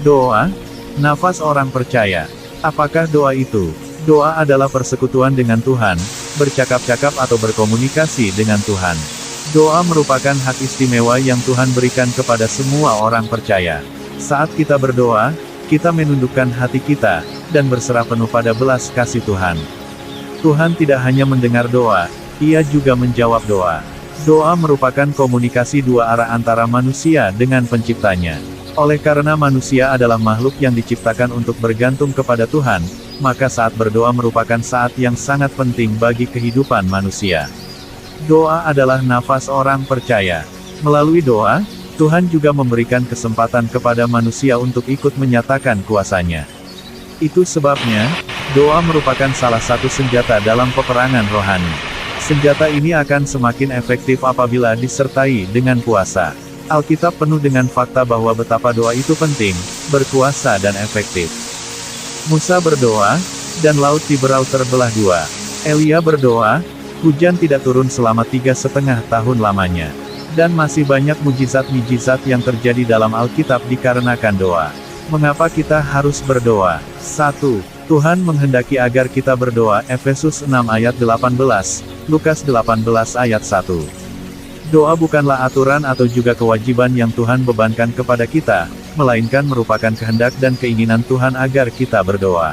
Doa, nafas orang percaya. Apakah doa itu? Doa adalah persekutuan dengan Tuhan, bercakap-cakap atau berkomunikasi dengan Tuhan. Doa merupakan hak istimewa yang Tuhan berikan kepada semua orang percaya. Saat kita berdoa, kita menundukkan hati kita, dan berserah penuh pada belas kasih Tuhan. Tuhan tidak hanya mendengar doa, Ia juga menjawab doa. Doa merupakan komunikasi dua arah antara manusia dengan penciptanya. Oleh karena manusia adalah makhluk yang diciptakan untuk bergantung kepada Tuhan, maka saat berdoa merupakan saat yang sangat penting bagi kehidupan manusia. Doa adalah nafas orang percaya. Melalui doa, Tuhan juga memberikan kesempatan kepada manusia untuk ikut menyatakan kuasa-Nya. Itu sebabnya, doa merupakan salah satu senjata dalam peperangan rohani. Senjata ini akan semakin efektif apabila disertai dengan puasa. Alkitab penuh dengan fakta bahwa betapa doa itu penting, berkuasa dan efektif. Musa berdoa, dan laut Tiberau terbelah dua. Elia berdoa, hujan tidak turun selama 3,5 tahun lamanya. Dan masih banyak mujizat-mujizat yang terjadi dalam Alkitab dikarenakan doa. Mengapa kita harus berdoa? 1. Tuhan menghendaki agar kita berdoa, Efesus 6 ayat 18, Lukas 18 ayat 1. Doa bukanlah aturan atau juga kewajiban yang Tuhan bebankan kepada kita, melainkan merupakan kehendak dan keinginan Tuhan agar kita berdoa.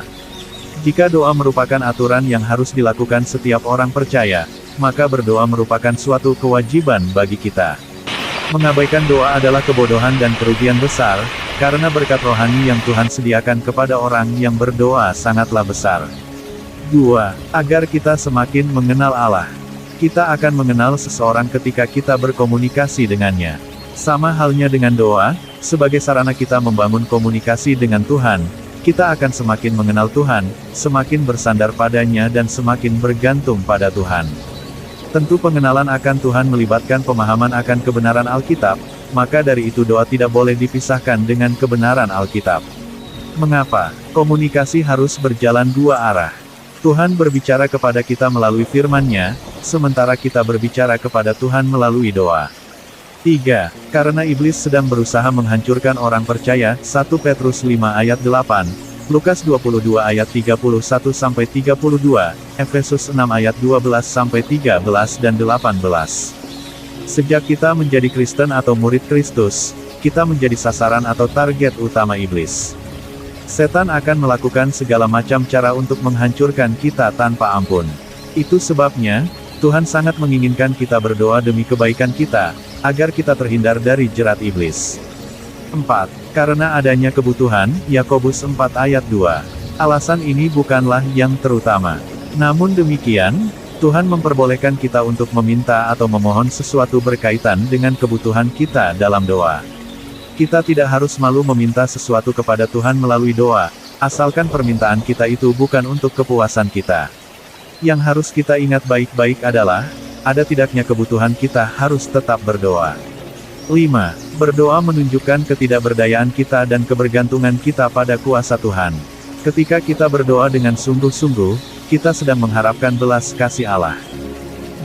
Jika doa merupakan aturan yang harus dilakukan setiap orang percaya, maka berdoa merupakan suatu kewajiban bagi kita. Mengabaikan doa adalah kebodohan dan kerugian besar, karena berkat rohani yang Tuhan sediakan kepada orang yang berdoa sangatlah besar. 2. Agar kita semakin mengenal Allah. Kita akan mengenal seseorang ketika kita berkomunikasi dengannya. Sama halnya dengan doa, sebagai sarana kita membangun komunikasi dengan Tuhan, kita akan semakin mengenal Tuhan, semakin bersandar padanya dan semakin bergantung pada Tuhan. Tentu pengenalan akan Tuhan melibatkan pemahaman akan kebenaran Alkitab, maka dari itu doa tidak boleh dipisahkan dengan kebenaran Alkitab. Mengapa? Komunikasi harus berjalan dua arah. Tuhan berbicara kepada kita melalui firman-Nya, sementara kita berbicara kepada Tuhan melalui doa. 3. Karena iblis sedang berusaha menghancurkan orang percaya, 1 Petrus 5 ayat 8, Lukas 22 ayat 31-32, Efesus 6 ayat 12-13 dan 18. Sejak kita menjadi Kristen atau murid Kristus, kita menjadi sasaran atau target utama iblis. Setan akan melakukan segala macam cara untuk menghancurkan kita tanpa ampun. Itu sebabnya, Tuhan sangat menginginkan kita berdoa demi kebaikan kita, agar kita terhindar dari jerat iblis. 4. Karena adanya kebutuhan, Yakobus 4 ayat 2. Alasan ini bukanlah yang terutama. Namun demikian, Tuhan memperbolehkan kita untuk meminta atau memohon sesuatu berkaitan dengan kebutuhan kita dalam doa. Kita tidak harus malu meminta sesuatu kepada Tuhan melalui doa, asalkan permintaan kita itu bukan untuk kepuasan kita. Yang harus kita ingat baik-baik adalah, ada tidaknya kebutuhan kita harus tetap berdoa. 5. Berdoa menunjukkan ketidakberdayaan kita dan kebergantungan kita pada kuasa Tuhan. Ketika kita berdoa dengan sungguh-sungguh, kita sedang mengharapkan belas kasih Allah.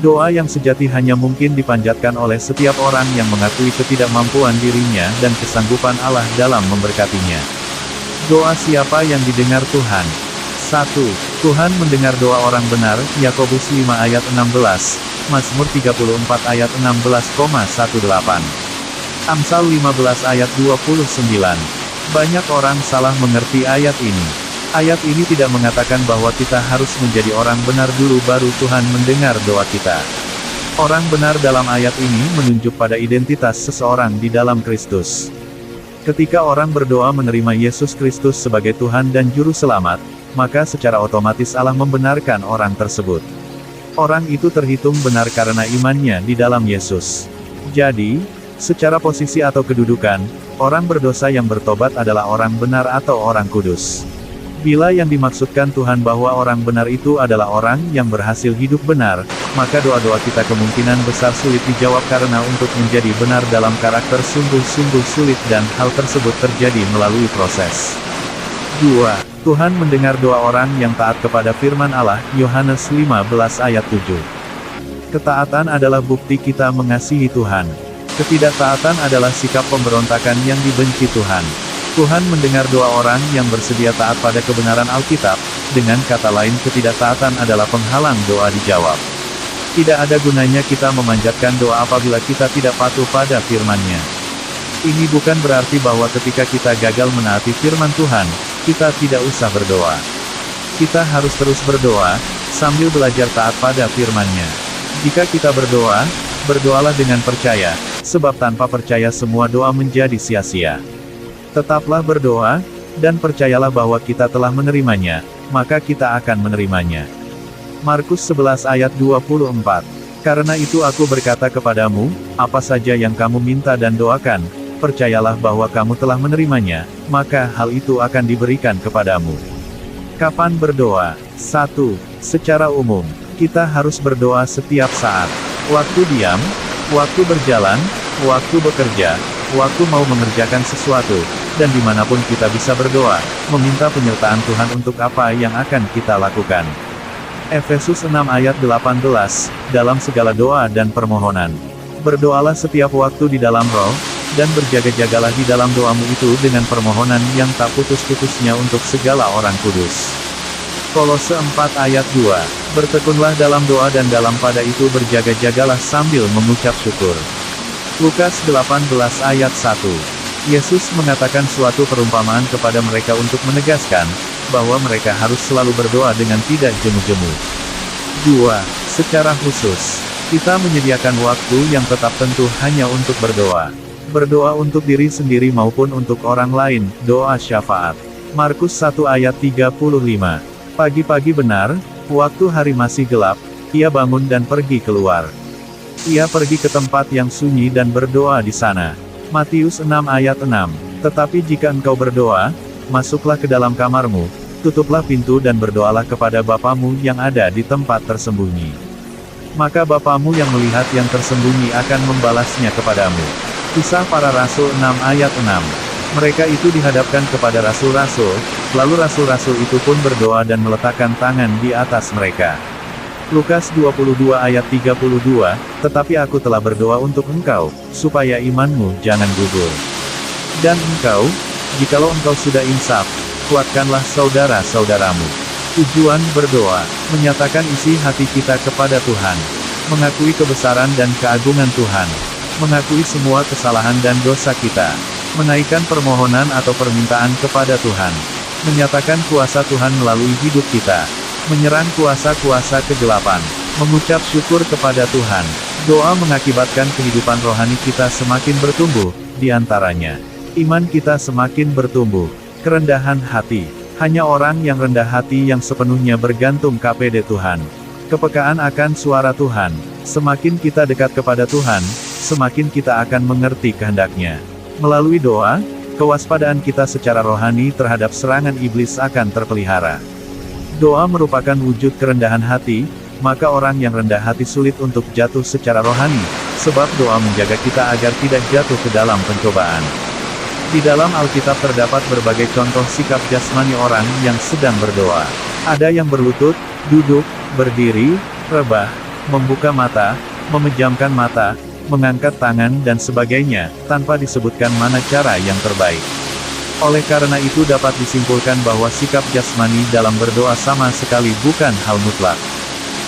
Doa yang sejati hanya mungkin dipanjatkan oleh setiap orang yang mengakui ketidakmampuan dirinya dan kesanggupan Allah dalam memberkatinya. Doa siapa yang didengar Tuhan? 1. Tuhan mendengar doa orang benar, Yakobus 5 ayat 16, Mazmur 34 ayat 16,18. Amsal 15 ayat 29. Banyak orang salah mengerti ayat ini. Ayat ini tidak mengatakan bahwa kita harus menjadi orang benar dulu baru Tuhan mendengar doa kita. Orang benar dalam ayat ini menunjuk pada identitas seseorang di dalam Kristus. Ketika orang berdoa menerima Yesus Kristus sebagai Tuhan dan Juru Selamat, maka secara otomatis Allah membenarkan orang tersebut. Orang itu terhitung benar karena imannya di dalam Yesus. Jadi, secara posisi atau kedudukan, orang berdosa yang bertobat adalah orang benar atau orang kudus. Bila yang dimaksudkan Tuhan bahwa orang benar itu adalah orang yang berhasil hidup benar, maka doa-doa kita kemungkinan besar sulit dijawab karena untuk menjadi benar dalam karakter sungguh-sungguh sulit dan hal tersebut terjadi melalui proses. 2. Tuhan mendengar doa orang yang taat kepada firman Allah, Yohanes 15 ayat 7. Ketaatan adalah bukti kita mengasihi Tuhan. Ketidaktaatan adalah sikap pemberontakan yang dibenci Tuhan. Tuhan mendengar doa orang yang bersedia taat pada kebenaran Alkitab, dengan kata lain ketidaktaatan adalah penghalang doa dijawab. Tidak ada gunanya kita memanjatkan doa apabila kita tidak patuh pada firman-Nya. Ini bukan berarti bahwa ketika kita gagal menaati firman Tuhan, kita tidak usah berdoa. Kita harus terus berdoa, sambil belajar taat pada firman-Nya. Jika kita berdoa, berdoalah dengan percaya, sebab tanpa percaya semua doa menjadi sia-sia. Tetaplah berdoa, dan percayalah bahwa kita telah menerimanya, maka kita akan menerimanya. Markus 11 ayat 24. Karena itu aku berkata kepadamu, apa saja yang kamu minta dan doakan, percayalah bahwa kamu telah menerimanya, maka hal itu akan diberikan kepadamu. Kapan berdoa? 1. Secara umum, kita harus berdoa setiap saat. Waktu diam, waktu berjalan, waktu bekerja, waktu mau mengerjakan sesuatu, dan dimanapun kita bisa berdoa, meminta penyertaan Tuhan untuk apa yang akan kita lakukan. Efesus 6 ayat 18, dalam segala doa dan permohonan. Berdoalah setiap waktu di dalam roh, dan berjaga-jagalah di dalam doamu itu dengan permohonan yang tak putus-putusnya untuk segala orang kudus. Kolose 4 ayat 2, bertekunlah dalam doa dan dalam pada itu berjaga-jagalah sambil mengucap syukur. Lukas 18 ayat 1, Yesus mengatakan suatu perumpamaan kepada mereka untuk menegaskan, bahwa mereka harus selalu berdoa dengan tidak jemu-jemu. 2. Secara khusus, kita menyediakan waktu yang tetap tentu hanya untuk berdoa. Berdoa untuk diri sendiri maupun untuk orang lain, doa syafaat. Markus 1 ayat 35. Pagi-pagi benar, waktu hari masih gelap, ia bangun dan pergi keluar. Ia pergi ke tempat yang sunyi dan berdoa di sana. Matius 6 ayat 6. Tetapi jika engkau berdoa, masuklah ke dalam kamarmu, tutuplah pintu dan berdoalah kepada Bapamu yang ada di tempat tersembunyi. Maka Bapamu yang melihat yang tersembunyi akan membalasnya kepadamu. Kisah Para Rasul 6 ayat 6. Mereka itu dihadapkan kepada rasul-rasul, lalu rasul-rasul itu pun berdoa dan meletakkan tangan di atas mereka. Lukas 22 ayat 32, tetapi aku telah berdoa untuk engkau, supaya imanmu jangan gugur. Dan engkau, jikalau engkau sudah insaf, kuatkanlah saudara-saudaramu. Tujuan berdoa, menyatakan isi hati kita kepada Tuhan, mengakui kebesaran dan keagungan Tuhan, mengakui semua kesalahan dan dosa kita, menaikkan permohonan atau permintaan kepada Tuhan, menyatakan kuasa Tuhan melalui hidup kita, menyerang kuasa-kuasa kegelapan, mengucap syukur kepada Tuhan. Doa mengakibatkan kehidupan rohani kita semakin bertumbuh, di antaranya, iman kita semakin bertumbuh, kerendahan hati. Hanya orang yang rendah hati yang sepenuhnya bergantung kepada Tuhan. Kepekaan akan suara Tuhan. Semakin kita dekat kepada Tuhan, semakin kita akan mengerti kehendak-Nya. Melalui doa, kewaspadaan kita secara rohani terhadap serangan iblis akan terpelihara. Doa merupakan wujud kerendahan hati, maka orang yang rendah hati sulit untuk jatuh secara rohani, sebab doa menjaga kita agar tidak jatuh ke dalam pencobaan. Di dalam Alkitab terdapat berbagai contoh sikap jasmani orang yang sedang berdoa. Ada yang berlutut, duduk, berdiri, rebah, membuka mata, memejamkan mata, mengangkat tangan dan sebagainya, tanpa disebutkan mana cara yang terbaik. Oleh karena itu dapat disimpulkan bahwa sikap jasmani dalam berdoa sama sekali bukan hal mutlak.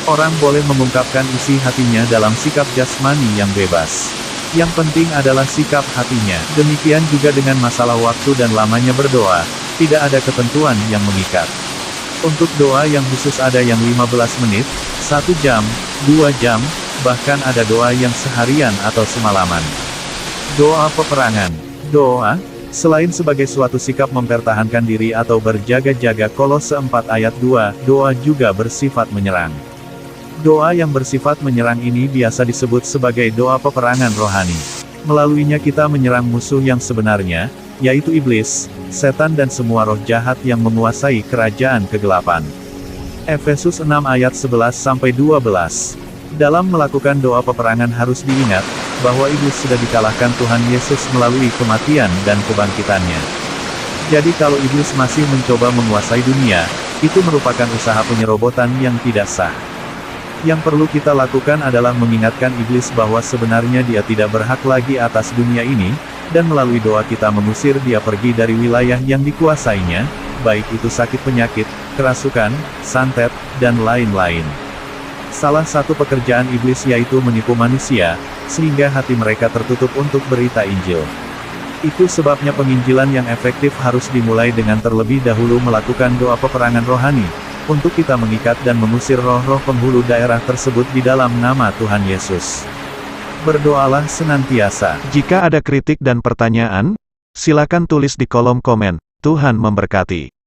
Orang boleh mengungkapkan isi hatinya dalam sikap jasmani yang bebas. Yang penting adalah sikap hatinya. Demikian juga dengan masalah waktu dan lamanya berdoa, tidak ada ketentuan yang mengikat. Untuk doa yang khusus ada yang 15 menit, 1 jam, 2 jam, bahkan ada doa yang seharian atau semalaman. Doa peperangan. Doa, selain sebagai suatu sikap mempertahankan diri atau berjaga-jaga Kolose 4 ayat 2, doa juga bersifat menyerang. Doa yang bersifat menyerang ini biasa disebut sebagai doa peperangan rohani. Melaluinya kita menyerang musuh yang sebenarnya, yaitu iblis, setan dan semua roh jahat yang menguasai kerajaan kegelapan. Efesus 6 ayat 11-12. Dalam melakukan doa peperangan harus diingat, bahwa iblis sudah dikalahkan Tuhan Yesus melalui kematian dan kebangkitannya. Jadi kalau iblis masih mencoba menguasai dunia, itu merupakan usaha penyerobotan yang tidak sah. Yang perlu kita lakukan adalah mengingatkan iblis bahwa sebenarnya dia tidak berhak lagi atas dunia ini, dan melalui doa kita mengusir dia pergi dari wilayah yang dikuasainya, baik itu sakit penyakit, kerasukan, santet, dan lain-lain. Salah satu pekerjaan iblis yaitu menipu manusia, sehingga hati mereka tertutup untuk berita Injil. Itu sebabnya penginjilan yang efektif harus dimulai dengan terlebih dahulu melakukan doa peperangan rohani, untuk kita mengikat dan mengusir roh-roh penghulu daerah tersebut di dalam nama Tuhan Yesus. Berdoalah senantiasa. Jika ada kritik dan pertanyaan, silakan tulis di kolom komen. Tuhan memberkati.